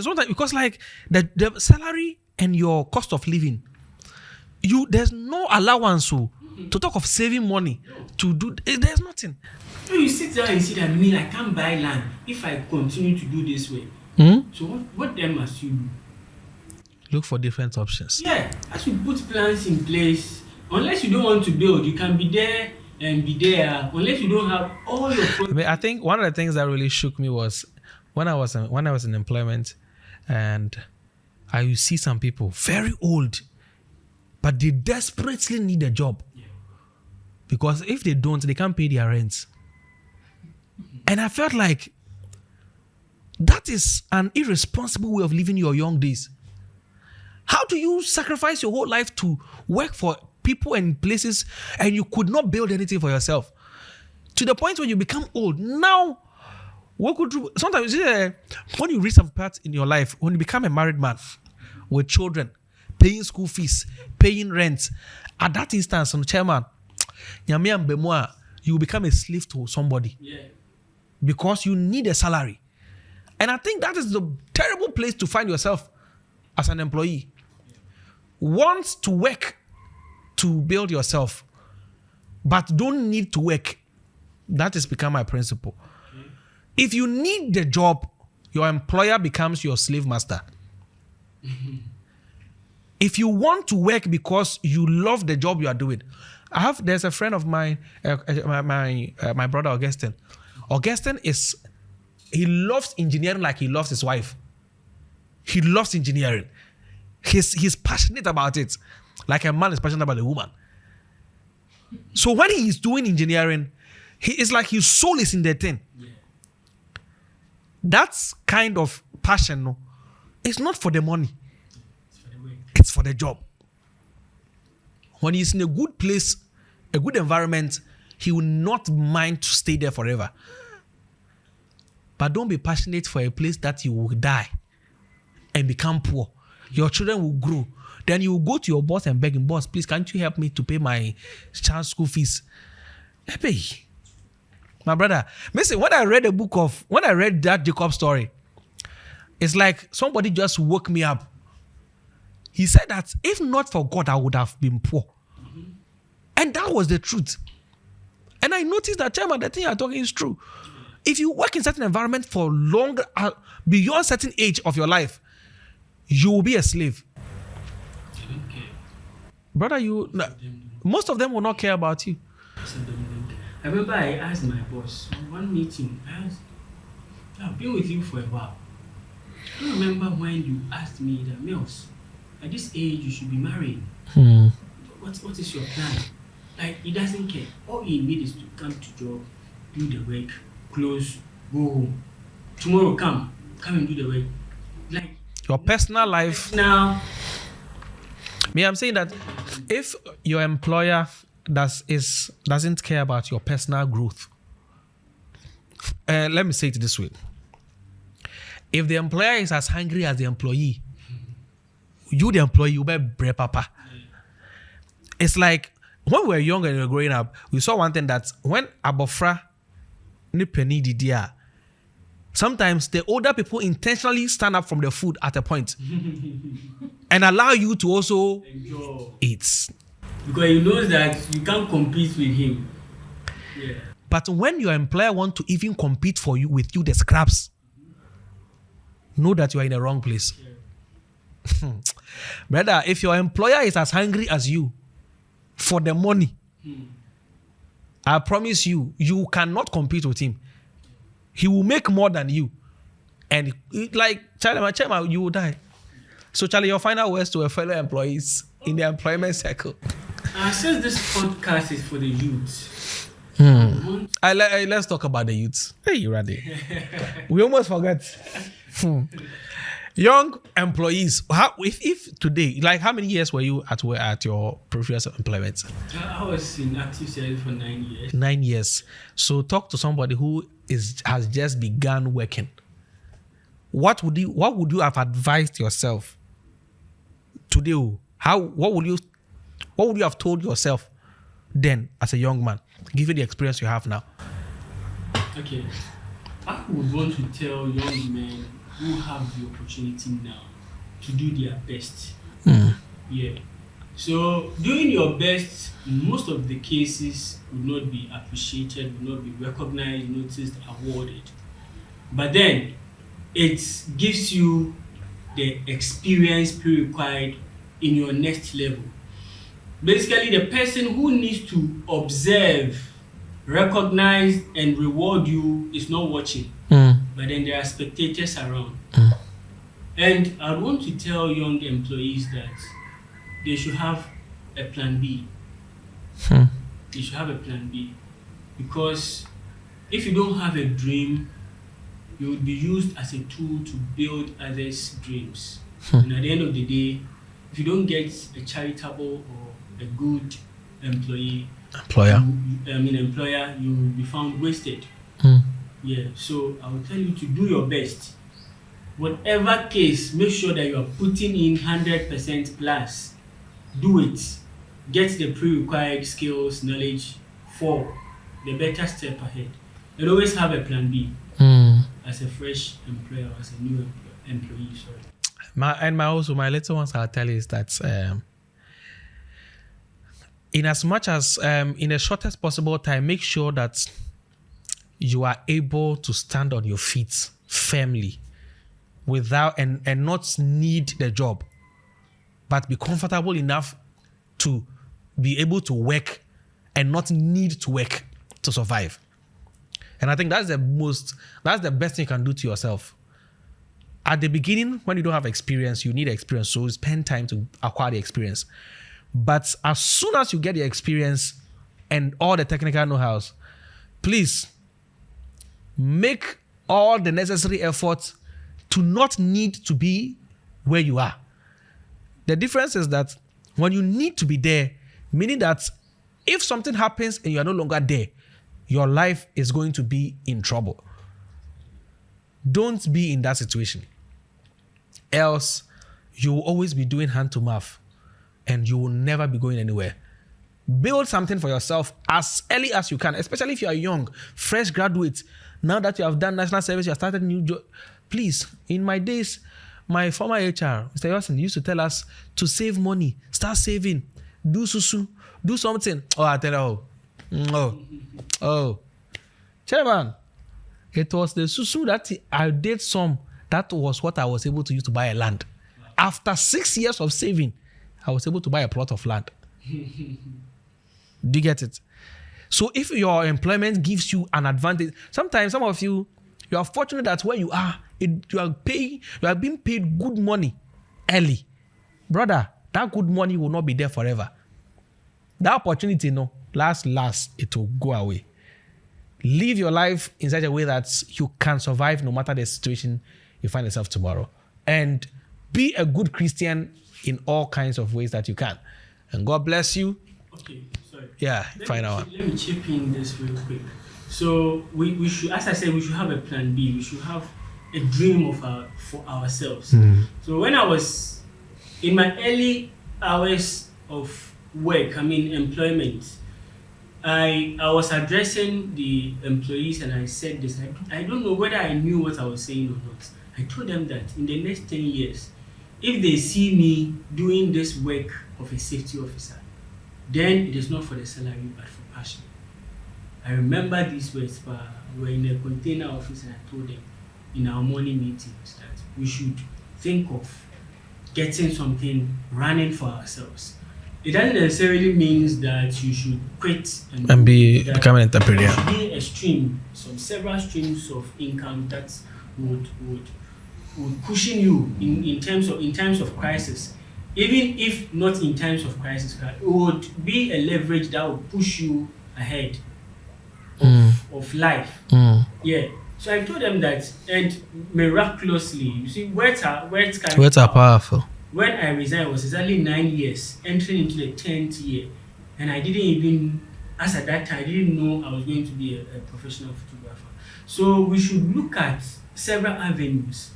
Sometimes, because like the salary and your cost of living, there's no allowance to talk of saving money to do. There's nothing. So you sit down and see that I can't buy land if I continue to do this way. So what then must you do? Look for different options. Yeah, as you put plans in place, unless you don't want to build, you can be there and be there. Unless you don't have all your. I think one of the things that really shook me was when I was in employment, and I see some people very old, but they desperately need a job, because if they don't, they can't pay their rent. And I felt like that is an irresponsible way of living your young days. How do you sacrifice your whole life to work for people and places, and you could not build anything for yourself? To the point where you become old. Now, what could you, sometimes when you reach some part in your life, when you become a married man with children, paying school fees, paying rent, at that instance, on chairman, you will become a slave to somebody. Yeah. Because you need a salary. And I think that is the terrible place to find yourself as an employee. Want to work to build yourself, but don't need to work. That has become my principle. If you need the job, your employer becomes your slave master. If you want to work because you love the job you are doing. There's a friend of mine, my brother Augustine. Augustine he loves engineering like he loves his wife. He loves engineering. He's passionate about it, like a man is passionate about a woman. So when he is doing engineering, it's like his soul is in the thing. Yeah. That's kind of passion. No, it's not for the money. It's for the job. When he's in a good place, a good environment, he will not mind to stay there forever. But don't be passionate for a place that you will die and become poor. Your children will grow. Then you will go to your boss and beg him, boss, please, can't you help me to pay my child's school fees? Hey, my brother, listen, when I read that Jacob story, it's like somebody just woke me up. He said that if not for God, I would have been poor. And that was the truth. And I noticed that, chairman, the thing you're talking is true. If you work in certain environment for long, beyond certain age of your life, you will be a slave. They don't care. Brother, most of them will not care about you. I remember I asked my boss on one meeting, I've been with you for a while. I don't remember when you asked me that, Mills, at this age you should be married. What is your plan? Like, he doesn't care. All he needs is to come to job, do the work, close, go home. Tomorrow come and do the work. Like your personal life. Now, I'm saying that if your employer doesn't care about your personal growth, let me say it this way. If the employer is as hungry as the employee, you the employee, you better break papa. It's like when we were young and we were growing up, we saw one thing that when abofra ni penny didia, sometimes the older people intentionally stand up from the food at a point and allow you to also enjoy. Eat. Because he knows that you can't compete with him. Yeah. But when your employer wants to even compete for you with you the scraps, know that you are in the wrong place. Yeah. Brother, if your employer is as hungry as you for the money, I promise you, you cannot compete with him. He will make more than you. And like, Charlie, you will die. So, Charlie, your final words to your fellow employees in the employment circle. Since this podcast is for the youth, let's talk about the youths. Hey, you ready? We almost forgot. Young employees, if today, like how many years were you at your previous employment? I was in active service for 9 years. 9 years. So talk to somebody who has just begun working. What would you have advised yourself today? What would you have told yourself then as a young man, given the experience you have now? Okay. I would want to tell young men who have the opportunity now to do their best. Yeah. So doing your best in most of the cases would not be appreciated, would not be recognized, noticed, awarded. But then it gives you the experience pre-required in your next level. Basically, the person who needs to observe, recognize, and reward you is not watching. But then there are spectators around. And I want to tell young employees that they should have a plan B. They should have a plan B. Because if you don't have a dream, you will be used as a tool to build others' dreams. And at the end of the day, if you don't get a charitable or a good employer, you will be found wasted. Yeah, so I will tell you to do your best. Whatever case, make sure that you are putting in 100% plus. Do it. Get the pre-required skills, knowledge for the better step ahead. And always have a plan B as a fresh employer, as a new employee. Sorry. My little ones I'll tell you is that in as much as in the shortest possible time, make sure that you are able to stand on your feet firmly without and not need the job, but be comfortable enough to be able to work and not need to work to survive. And I think that's the best thing you can do to yourself. At the beginning, when you don't have experience, you need experience. So spend time to acquire the experience. But as soon as you get the experience and all the technical know-hows, please make all the necessary efforts to not need to be where you are. The difference is that when you need to be there, meaning that if something happens and you are no longer there, your life is going to be in trouble. Don't be in that situation. Else, you will always be doing hand to mouth and you will never be going anywhere. Build something for yourself as early as you can, especially if you are young, fresh graduate. Now that you have done national service, you have started a new job. Please, in my days, my former HR, Mr. Yossin, used to tell us to save money, start saving, do susu, do something. Oh, I tell you, Oh. Chairman, it was the susu that I did some. That was what I was able to use to buy a land. After 6 years of saving, I was able to buy a plot of land. Do you get it? So if your employment gives you an advantage, sometimes some of you are fortunate that where you are, you are being paid good money early. Brother, that good money will not be there forever. That opportunity, last, it will go away. Live your life in such a way that you can survive no matter the situation you find yourself tomorrow. And be a good Christian in all kinds of ways that you can. And God bless you. Okay, sorry. Yeah, final one. Let me chip in this real quick. So we should, as I said, we should have a plan B. We should have a dream for ourselves. So when I was in my early hours of work, employment, I was addressing the employees and I said this. I don't know whether I knew what I was saying or not. I told them that in the next 10 years, if they see me doing this work of a safety officer, then it is not for the salary but for passion. I remember these words, but we were in a container office and I told them in our morning meetings that we should think of getting something running for ourselves. It doesn't necessarily mean that you should quit and become an entrepreneur. There should be a stream, several streams of income that would cushion you in times of crisis. Even if not in times of crisis, it would be a leverage that would push you ahead of life. Yeah. So I told them that, and miraculously, you see, words are powerful. When I resigned, it was exactly 9 years, entering into the 10th year, and I didn't even, as at that time, I didn't know I was going to be a professional photographer. So we should look at several avenues.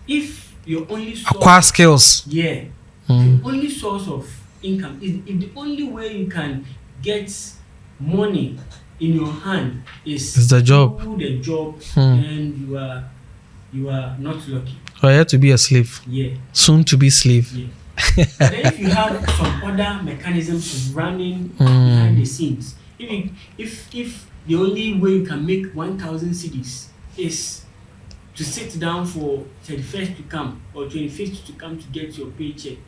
If your only source acquire skills, the only source of income if the only way you can get money in your hand is the job, then you are not lucky. So I had to be a slave. Yeah. Soon to be slave. Yeah. Then if you have some other mechanisms running behind the scenes, if the only way you can make 1,000 cedis is to sit down for 31st to come or 25th to come to get your paycheck,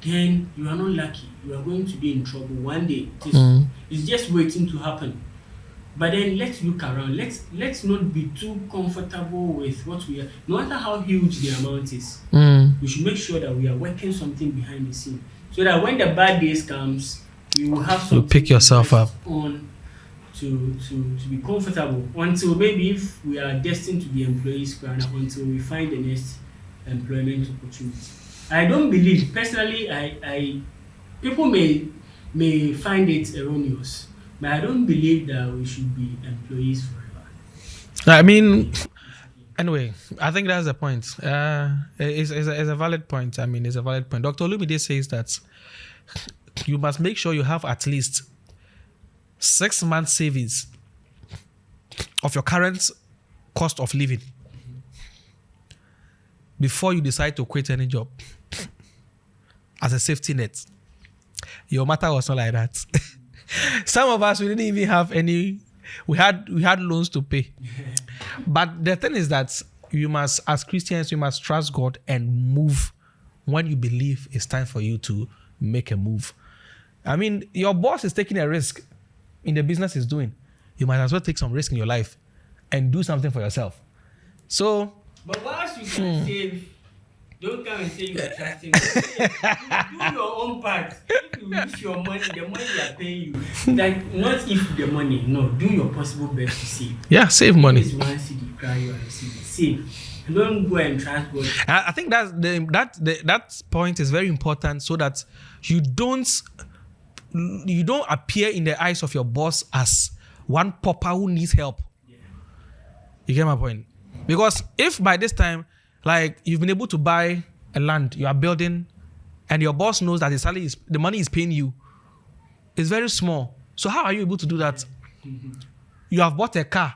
then you are not lucky. You are going to be in trouble one day. It's just waiting to happen. But then let's look around. Let's not be too comfortable with what we are. No matter how huge the amount is, we should make sure that we are working something behind the scene, so that when the bad days comes, you will have something to pick yourself up on to be comfortable until maybe if we are destined to be employees, until we find the next employment opportunity. I don't believe personally. I people may find it erroneous. But I don't believe that we should be employees forever. Anyway, I think that's the point. It's a valid point. It's a valid point. Dr. Olumide says that you must make sure you have at least 6 months savings of your current cost of living before you decide to quit any job as a safety net. Your matter was not like that. Some of us, we didn't even have any. We had loans to pay. But the thing is that you must, as Christians, you must trust God and move when you believe it's time for you to make a move. Your boss is taking a risk in the business he's doing. You might as well take some risk in your life and do something for yourself. So, but whilst you can save, don't come and say you are trusting God. Do your own part. If you use your money, the money they are paying you, like not if the money, no, do your possible best to save. Yeah, save money. It's one CD, cry you and save. Don't go and trust God. I think that point is very important, so that you don't appear in the eyes of your boss as one pauper who needs help. Yeah. You get my point? Because if by this time, like, you've been able to buy a land, you are building, and your boss knows that the money is paying you, it's very small. So how are you able to do that? You have bought a car.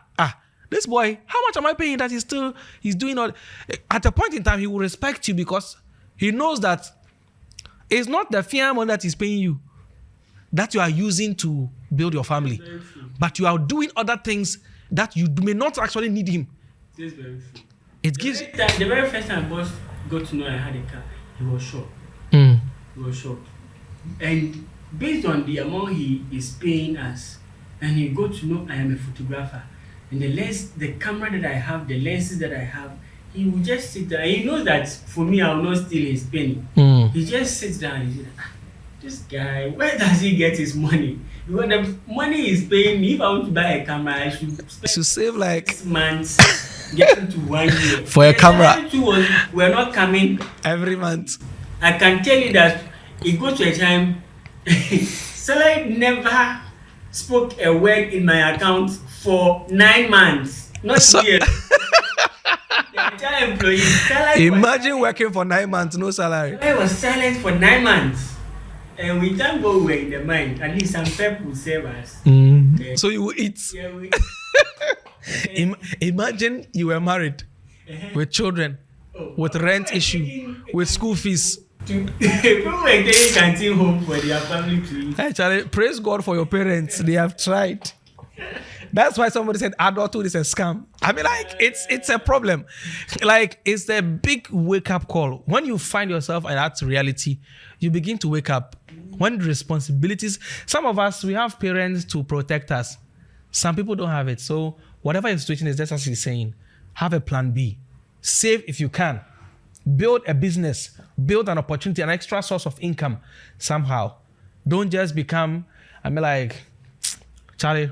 This boy, how much am I paying that he's doing all? At a point in time, he will respect you because he knows that it's not the fiat money that he's paying you that you are using to build your family. Very true. But you are doing other things that you may not actually need him. This is very true. It gives The very first time boss got to know I had a car, he was shocked. Mm. He was shocked. And based on the amount he is paying us, and he got to know I am a photographer, and the camera that I have, the lenses that I have, he will just sit down. He knows that for me, I will not steal his penny. Mm. He just sits down and says, this guy, where does he get his money? Because the money he's paying me, if I want to buy a camera, I should spend To save like 6 months getting to 1 year. For a camera. We're not coming. every month. I can tell you that it goes to a time, Salary never spoke a word in my account for 9 months. Not years. The entire employee. Imagine working for 9 months, no salary. I was silent for 9 months. And we thank God we were in the mind. At least some people will save us. So you will eat. Yeah, we, Imagine you were married with children, with rent issue, with school fees. people were taking canteen home for their family to eat. Actually, praise God for your parents. They have tried. That's why somebody said adulthood is a scam. I mean, like, it's a problem. Like, it's a big wake-up call. When you find yourself in that reality, you begin to wake up. When the responsibilities, some of us, we have parents to protect us. Some people don't have it. So whatever your situation is, that's what she's saying. Have a plan B. Save if you can. Build a business. Build an opportunity, an extra source of income somehow. Don't just become, I mean, like, Charlie,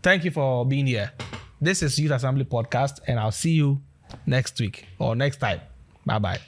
thank you for being here. This is Youth Assembly Podcast, and I'll see you next week or next time. Bye-bye.